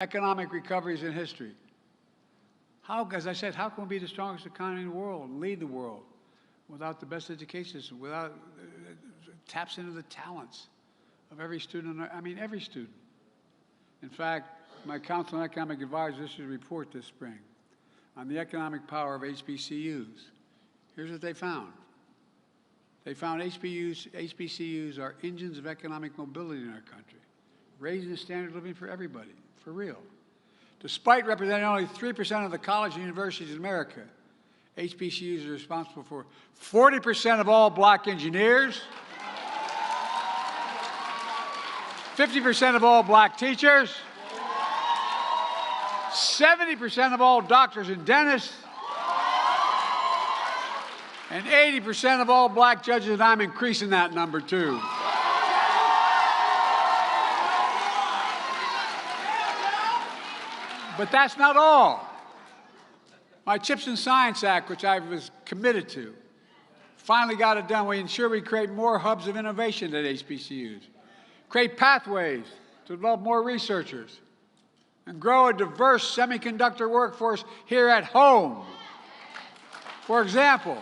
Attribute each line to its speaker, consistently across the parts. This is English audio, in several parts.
Speaker 1: economic recoveries in history. As I said, how can we be the strongest economy in the world and lead the world without the best education system, without taps into the talents of every student, every student. In fact, my Council on Economic Advisors issued a report this spring on the economic power of HBCUs. Here's what they found. They found HBCUs are engines of economic mobility in our country, raising the standard of living for everybody, for real. Despite representing only 3% of the colleges and universities in America, HBCUs are responsible for 40% of all black engineers, 50% of all black teachers, 70% of all doctors and dentists, and 80% of all black judges, and I'm increasing that number too. But that's not all. My CHIPS and Science Act, which I was committed to, finally got it done. We ensure we create more hubs of innovation at HBCUs, create pathways to develop more researchers, and grow a diverse semiconductor workforce here at home. For example,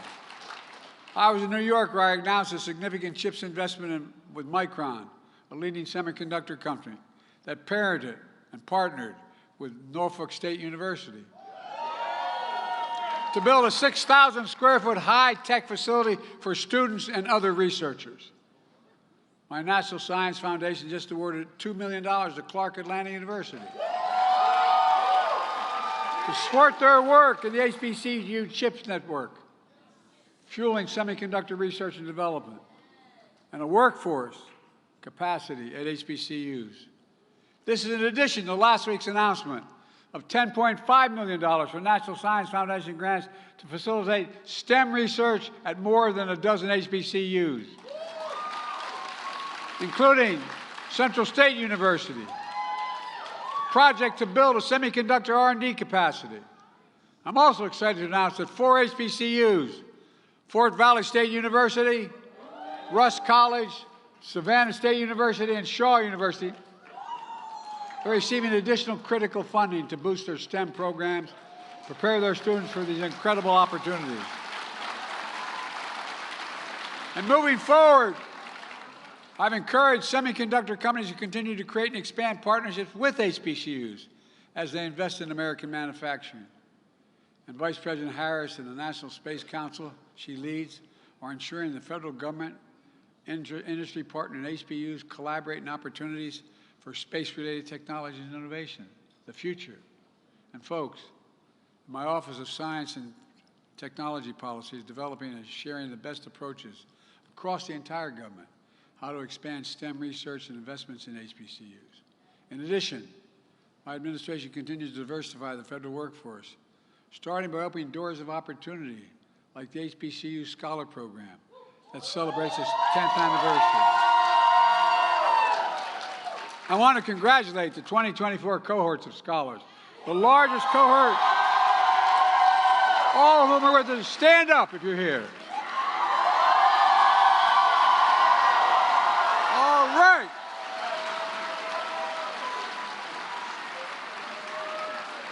Speaker 1: I was in New York where I announced a significant CHIPS investment with Micron, a leading semiconductor company that parented and partnered with Norfolk State University to build a 6,000 square foot high-tech facility for students and other researchers. My National Science Foundation just awarded $2 million to Clark Atlanta University to support their work in the HBCU CHIPS network, fueling semiconductor research and development, and a workforce capacity at HBCUs. This is in addition to last week's announcement of $10.5 million for National Science Foundation grants to facilitate STEM research at more than a dozen HBCUs, including Central State University, a project to build a semiconductor R&D capacity. I'm also excited to announce that 4 HBCUs, Fort Valley State University, Russ College, Savannah State University, and Shaw University, are receiving additional critical funding to boost their STEM programs, prepare their students for these incredible opportunities. And moving forward, I've encouraged semiconductor companies to continue to create and expand partnerships with HBCUs as they invest in American manufacturing. And Vice President Harris and the National Space Council she leads are ensuring the federal government, industry partner, and HBCUs collaborate in opportunities for space-related technologies and innovation, the future. And folks, my Office of Science and Technology Policy is developing and sharing the best approaches across the entire government, how to expand STEM research and investments in HBCUs. In addition, my administration continues to diversify the federal workforce, starting by opening doors of opportunity like the HBCU Scholar Program that celebrates its 10th anniversary. I want to congratulate the 2024 cohorts of scholars, the largest cohort, all of whom are with us. Stand up if you're here. All right.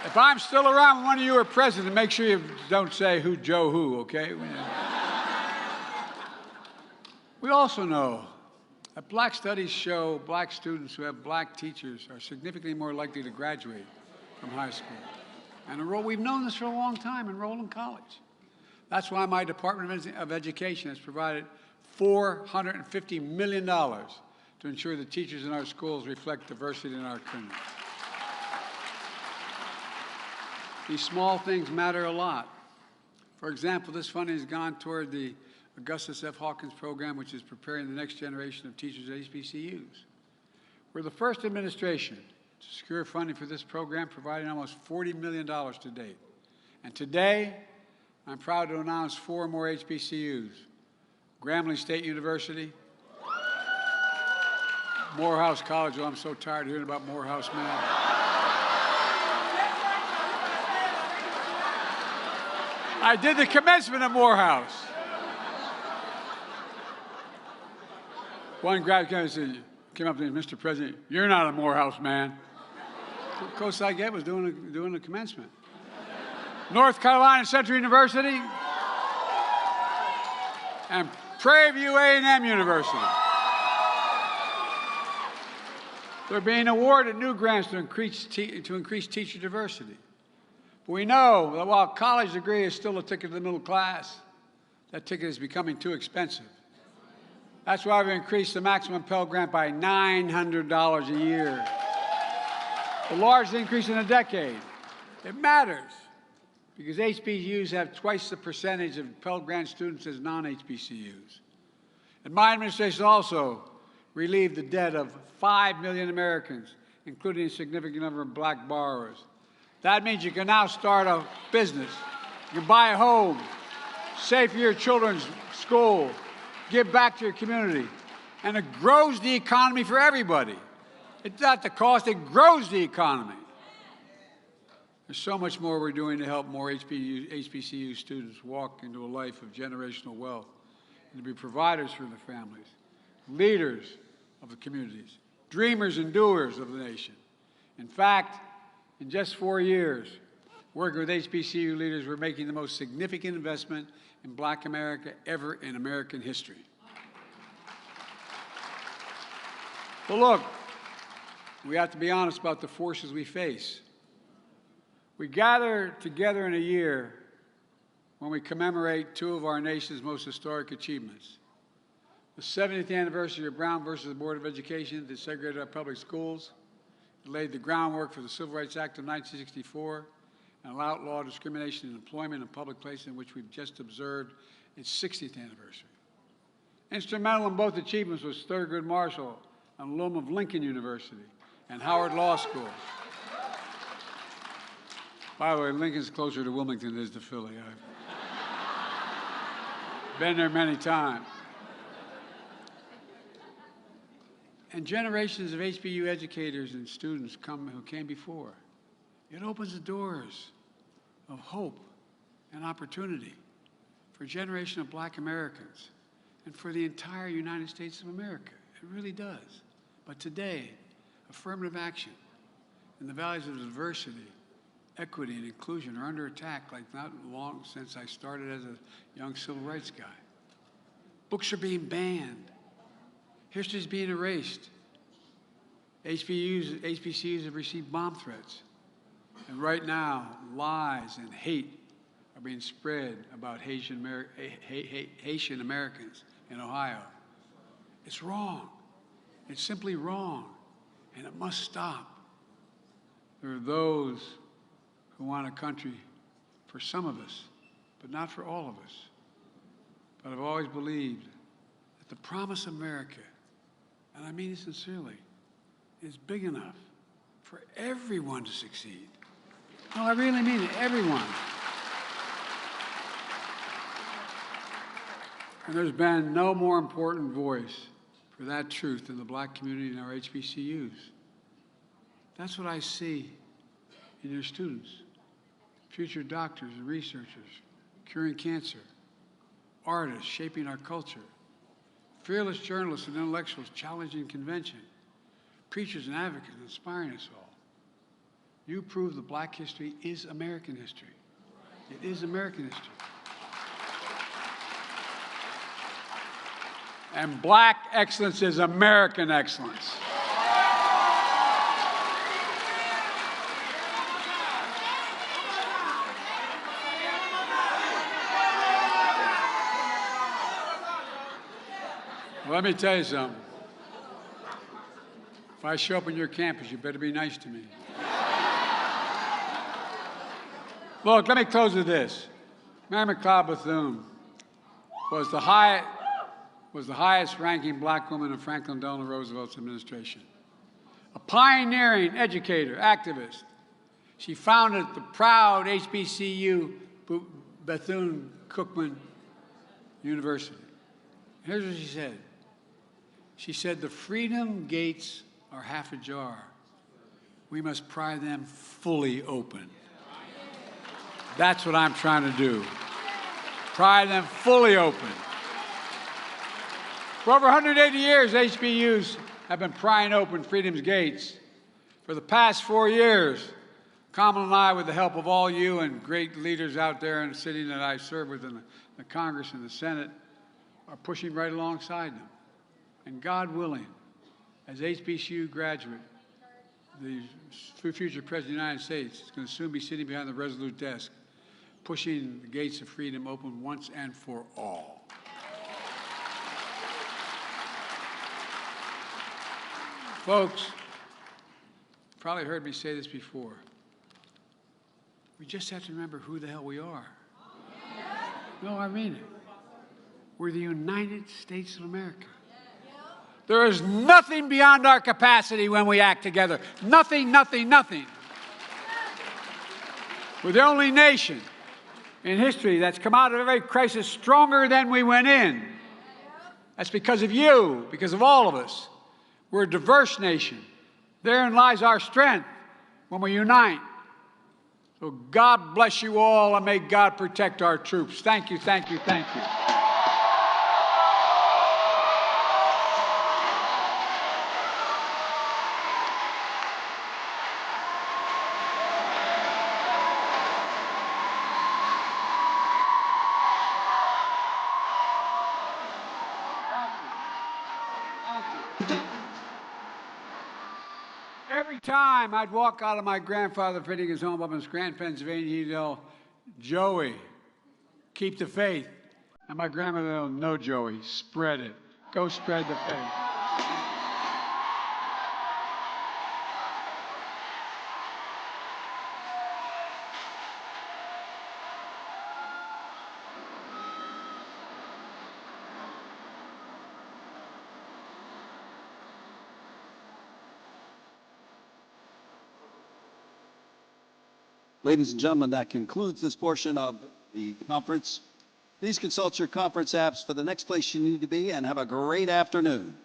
Speaker 1: If I'm still around when one of you are president, make sure you don't say who Joe who, okay? We also know that black studies show black students who have black teachers are significantly more likely to graduate from high school and enroll. We've known this for a long time, enroll in college. That's why my Department of Education has provided $450 million to ensure the teachers in our schools reflect diversity in our community. These small things matter a lot. For example, this funding has gone toward the Augustus F. Hawkins program, which is preparing the next generation of teachers at HBCUs. We're the first administration to secure funding for this program, providing almost $40 million to date. And today, I'm proud to announce 4 more HBCUs: Grambling State University, Morehouse College. Oh, I'm so tired of hearing about Morehouse, man. I did the commencement at Morehouse. One grad came up to me, Mr. President, you're not a Morehouse man. closest I get was doing the commencement. North Carolina Central University and Prairie View A&M University. They're being awarded new grants to increase teacher diversity. But we know that while a college degree is still a ticket to the middle class, that ticket is becoming too expensive. That's why we've increased the maximum Pell Grant by $900 a year, the largest increase in a decade. It matters because HBCUs have twice the percentage of Pell Grant students as non-HBCUs. And my administration also relieved the debt of 5 million Americans, including a significant number of black borrowers. That means you can now start a business, you can buy a home, save for your children's school, give back to your community, and it grows the economy for everybody. It's not the cost, it grows the economy. There's so much more we're doing to help more HBCU students walk into a life of generational wealth and to be providers for their families, leaders of the communities, dreamers and doers of the nation. In fact, in just 4 years, working with HBCU leaders, we're making the most significant investment in Black America ever in American history. But look, we have to be honest about the forces we face. We gather together in a year when we commemorate two of our nation's most historic achievements. The 70th anniversary of Brown versus the Board of Education that segregated our public schools. It laid the groundwork for the Civil Rights Act of 1964 and outlawed discrimination in employment and public places, in which we've just observed its 60th anniversary. Instrumental in both achievements was Thurgood Marshall, an alum of Lincoln University and Howard Law School. By the way, Lincoln's closer to Wilmington than it is to Philly. I've been there many times. And generations of HBCU educators and students who came before. It opens the doors of hope and opportunity for a generation of Black Americans and for the entire United States of America. It really does. But today, affirmative action and the values of diversity, equity, and inclusion are under attack like not long since I started as a young civil rights guy. Books are being banned. History is being erased. HBCUs have received bomb threats. And right now, lies and hate are being spread about Haitian Americans in Ohio. It's wrong. It's simply wrong. And it must stop. There are those who want a country for some of us, but not for all of us. But I've always believed that the promise of America, and I mean it sincerely, is big enough for everyone to succeed. No, I really mean it, everyone. And there's been no more important voice for that truth than the Black community in our HBCUs. That's what I see in your students, future doctors and researchers, curing cancer, artists shaping our culture, fearless journalists and intellectuals challenging convention, preachers and advocates inspiring us all. You prove that Black history is American history. It is American history. And Black excellence is American excellence. Well, let me tell you something. If I show up on your campus, you better be nice to me. Look, let me close with this. Mary McLeod Bethune was the highest-ranking Black woman in Franklin Delano Roosevelt's administration. A pioneering educator, activist. She founded the proud HBCU Bethune-Cookman University. Here's what she said. She said, "The freedom gates are half ajar. We must pry them fully open." That's what I'm trying to do. Pry them fully open. For over 180 years, HBCUs have been prying open freedom's gates For the past 4 years, Kamala and I, with the help of all you and great leaders out there in the city that I serve with in the Congress and the Senate, are pushing right alongside them. And God willing, as HBCU graduate, the future President of the United States is going to soon be sitting behind the resolute desk, pushing the gates of freedom open once and for all. Folks, you've probably heard me say this before. We just have to remember who the hell we are. No, I mean it. We're the United States of America. There is nothing beyond our capacity when we act together. Nothing, nothing, nothing. We're the only nation in history that's come out of every crisis stronger than we went in. That's because of you, because of all of us. We're a diverse nation. Therein lies our strength when we unite. So God bless you all, and may God protect our troops. Thank you, thank you, thank you. Every time I'd walk out of my grandfather fitting his home up in Scranton, Pennsylvania, he'd yell, "Joey, keep the faith." And my grandmother would yell, "No, Joey, spread it. Go spread the faith."
Speaker 2: Ladies and gentlemen, that concludes this portion of the conference. Please consult your conference apps for the next place you need to be, and have a great afternoon.